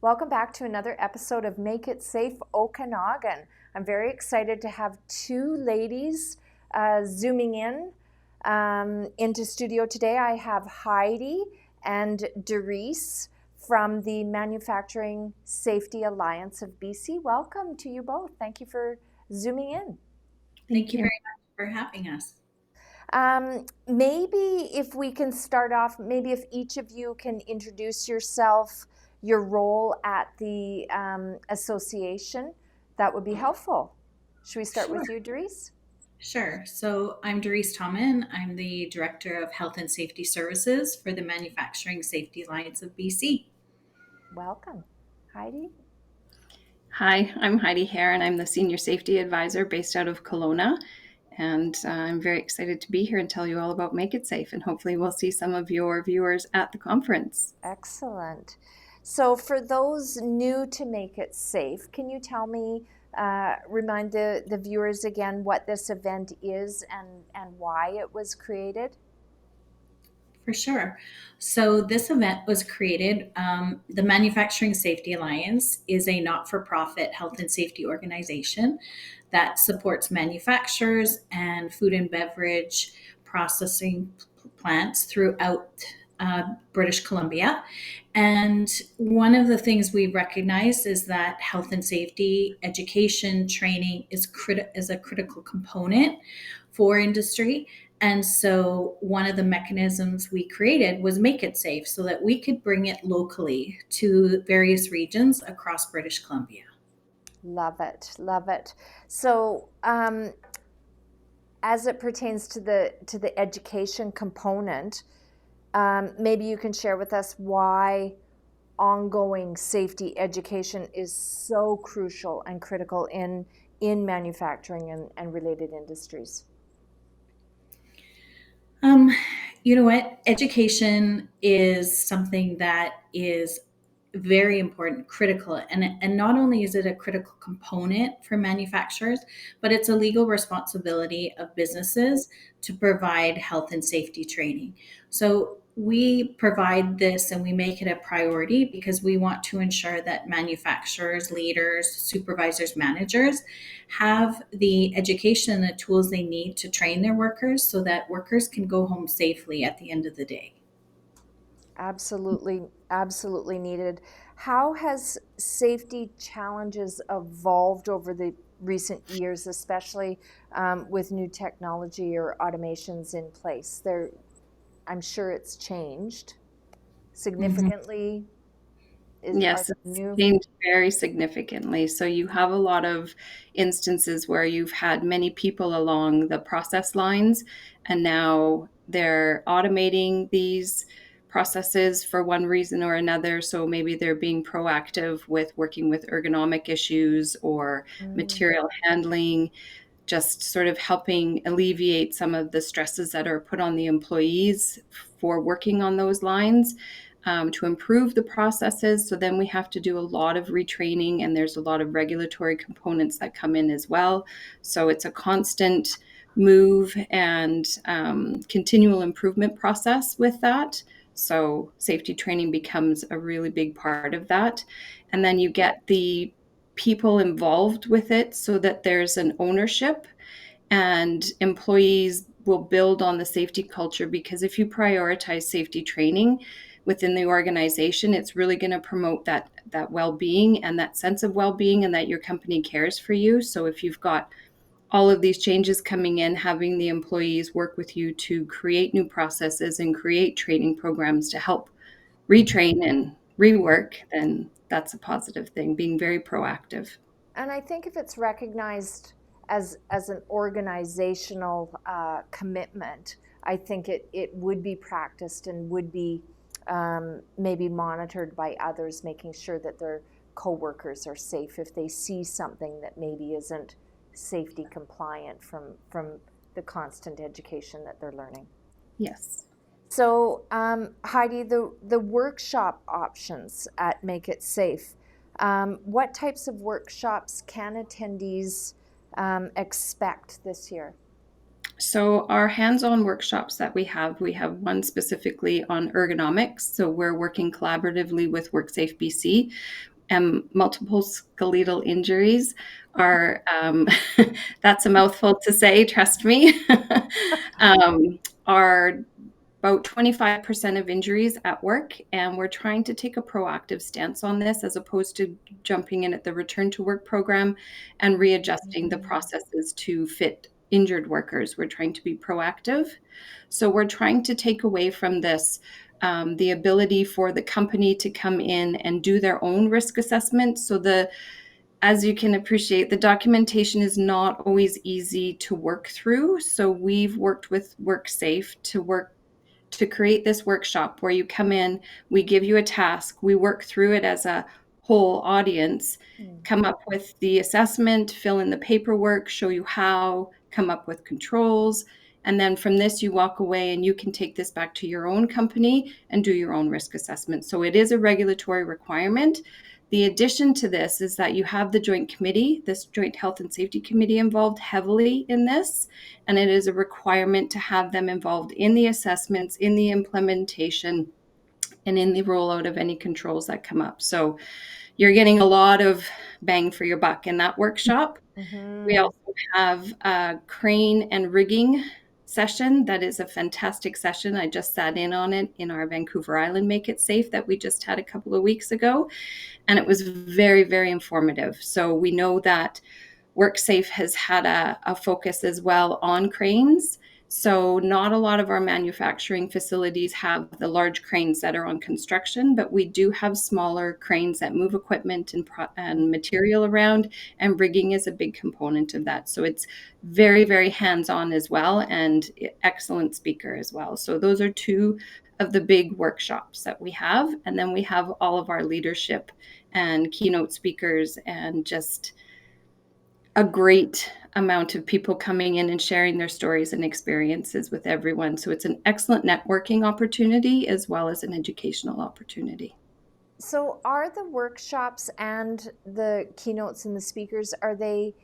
Welcome back to another episode of Make It Safe Okanagan. I'm very excited to have two ladies zooming in into studio today. I have Heidi and Doris from the Manufacturing Safety Alliance of BC. Welcome to you both. Thank you for zooming in. Thank Thank you you. very much for having us. Maybe if we can start off, maybe if each of you can introduce yourself, your role at the association, that would be helpful. Should we start Sure. with you, Doris? Sure. So I'm Doris Tommen. I'm the Director of Health and Safety Services for the Manufacturing Safety Alliance of BC. Welcome. Heidi? Hi, I'm Heidi Hare, and I'm the Senior Safety Advisor based out of Kelowna. And I'm very excited to be here and tell you all about Make It Safe. And hopefully, we'll see some of your viewers at the conference. Excellent. So, for those new to Make It Safe, can you tell me, remind the viewers again what this event is and why it was created? For sure. So this event was created. The Manufacturing Safety Alliance is a not for profit health and safety organization that supports manufacturers and food and beverage processing plants throughout British Columbia. And one of the things we recognize is that health and safety education training is a critical component for industry. And so one of the mechanisms we created was Make It Safe so that we could bring it locally to various regions across British Columbia. Love it, love it. So, as it pertains to the education component, maybe you can share with us why ongoing safety education is so crucial and critical in manufacturing and related industries. Um, you know what? Education is something that is very important, critical, and not only is it a critical component for manufacturers, but it's a legal responsibility of businesses to provide health and safety training. So we provide this and we make it a priority because we want to ensure that manufacturers, leaders, supervisors, managers have the education and the tools they need to train their workers so that workers can go home safely at the end of the day. Absolutely, absolutely needed. How has safety challenges evolved over the recent years, especially with new technology or automations in place? I'm sure it's changed Mhm. significantly. Are Yes, there it's new? changed very significantly. So you have a lot of instances where you've had many people along the process lines, and now they're automating these processes for one reason or another. So maybe they're being proactive with working with ergonomic issues or Mm, material handling, just sort of helping alleviate some of the stresses that are put on the employees for working on those lines, to improve the processes. So then we have to do a lot of retraining, and there's a lot of regulatory components that come in as well. So it's a constant move and continual improvement process with that. So safety training becomes a really big part of that. And then you get the people involved with it so that there's an ownership, and employees will build on the safety culture, because if you prioritize safety training within the organization, it's really going to promote that well-being and that sense of well-being, and that your company cares for you. So if you've got all of these changes coming in, having the employees work with you to create new processes and create training programs to help retrain and rework, then that's a positive thing, being very proactive. and I think if it's recognized as an organizational commitment, I think it would be practiced and would be maybe monitored by others, making sure that their coworkers are safe if they see something that maybe isn't safety compliant from the constant education that they're learning. Yes. So, Heidi, the workshop options at Make It Safe, what types of workshops can attendees expect this year? So our hands-on workshops that we have one specifically on ergonomics. So we're working collaboratively with WorkSafe BC, and multiple skeletal injuries are that's a mouthful to say, trust me. Are about 25% of injuries at work, and we're trying to take a proactive stance on this as opposed to jumping in at the return to work program and readjusting the processes to fit injured workers. We're trying to be proactive. So we're trying to take away from this the ability for the company to come in and do their own risk assessment. So as you can appreciate, the documentation is not always easy to work through. So we've worked with WorkSafe to create this workshop where you come in, we give you a task, we work through it as a whole audience, come up with the assessment, fill in the paperwork, show you how, come up with controls. And then from this, you walk away and you can take this back to your own company and do your own risk assessment. So it is a regulatory requirement. The addition to this is that you have the joint committee, this joint health and safety committee, involved heavily in this. And it is a requirement to have them involved in the assessments, in the implementation, and in the rollout of any controls that come up. So you're getting a lot of bang for your buck in that workshop. We also have a crane and rigging session that is a fantastic session. I just sat in on it in our Vancouver Island Make It Safe that we just had a couple of weeks ago. And it was very, very informative. So we know that WorkSafe has had a focus as well on cranes. So not a lot of our manufacturing facilities have the large cranes that are on construction, but we do have smaller cranes that move equipment and material around, and rigging is a big component of that. So it's very, very hands-on as well, and excellent speaker as well. So those are two of the big workshops that we have. And then we have all of our leadership and keynote speakers and just a great amount of people coming in and sharing their stories and experiences with everyone. So it's an excellent networking opportunity as well as an educational opportunity. So are the workshops and the keynotes and the speakers, are they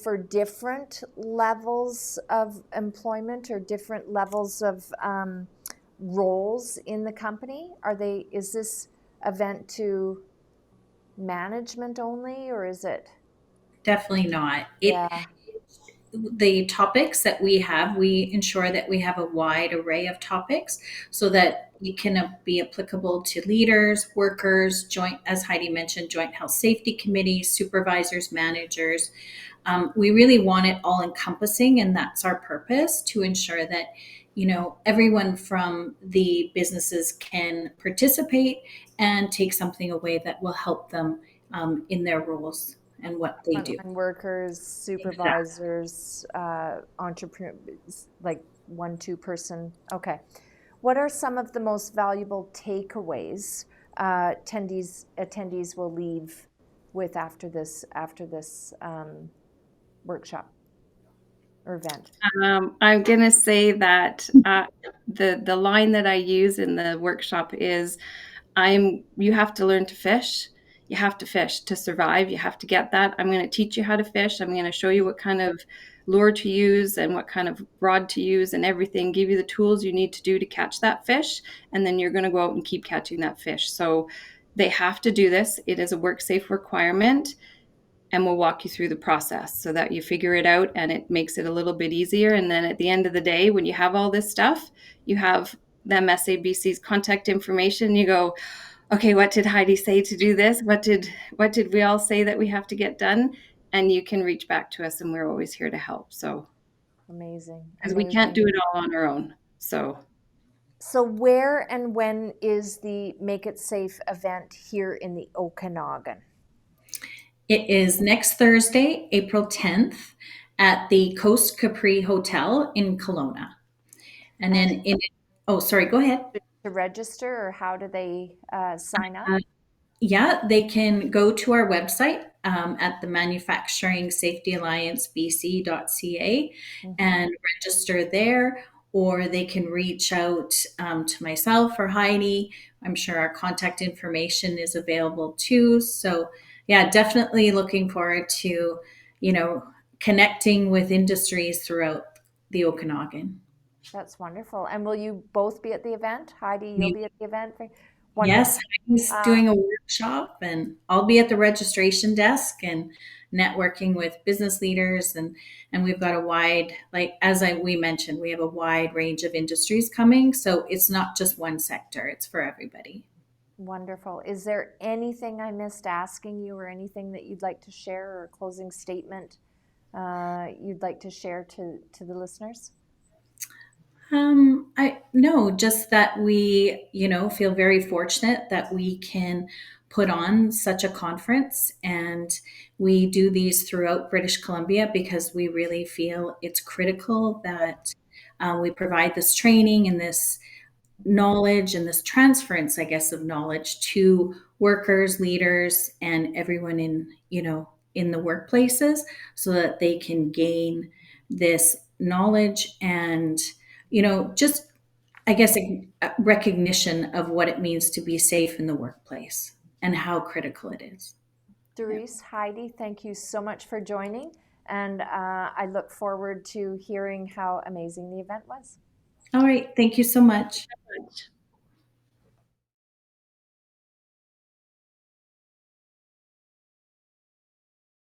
for different levels of employment or different levels of roles in the company? Is this event to management only, or is it? Definitely not. Yeah. The topics that we ensure that we have a wide array of topics so that it can be applicable to leaders, workers, joint, as Heidi mentioned, joint health safety committees, supervisors, managers. We really want it all encompassing, and that's our purpose, to ensure that everyone from the businesses can participate and take something away that will help them in their roles and what they do. Frontline workers, supervisors, entrepreneurs, like 1-2 person. Okay. What are some of the most valuable takeaways attendees will leave with after this workshop or event? I'm going to say that the line that I use in the workshop is, you have to learn to fish. You have to fish to survive. You have to get that. I'm going to teach you how to fish. I'm going to show you what kind of lure to use and what kind of rod to use and everything, give you the tools you need to do to catch that fish. And then you're going to go out and keep catching that fish. So they have to do this. It is a WorkSafe requirement. And we'll walk you through the process so that you figure it out and it makes it a little bit easier. And then at the end of the day, when you have all this stuff, you have them SABC's contact information. You go, okay, what did Heidi say to do this? What did we all say that we have to get done? And you can reach back to us, and we're always here to help. So Amazing. because we can't do it all on our own. So where and when is the Make It Safe event here in the Okanagan? It is next Thursday, April 10th, at the Coast Capri Hotel in Kelowna. And then sorry, go ahead. To register, or how do they sign up? Yeah, they can go to our website at the Manufacturing Safety Alliance BC.ca and register there, or they can reach out to myself or Heidi. I'm sure our contact information is available too. So yeah, definitely looking forward to, connecting with industries throughout the Okanagan. That's wonderful. And will you both be at the event? Heidi, you'll We, be at the event? yes, Wonderful. he's Uh, doing a workshop, and I'll be at the registration desk and networking with business leaders, and we've got a wide, like as we mentioned, we have a wide range of industries coming, so it's not just one sector; it's for everybody. Wonderful. Is there anything I missed asking you or anything that you'd like to share or a closing statement you'd like to share to the listeners? I no, just that we, feel very fortunate that we can put on such a conference, and we do these throughout British Columbia because we really feel it's critical that we provide this training and this knowledge and this transference, I guess, of knowledge to workers, leaders, and everyone in the workplaces so that they can gain this knowledge and, just, I guess, a recognition of what it means to be safe in the workplace and how critical it is. Yeah. Doris, Heidi, thank you so much for joining. And I look forward to hearing how amazing the event was. All right. Thank you so much.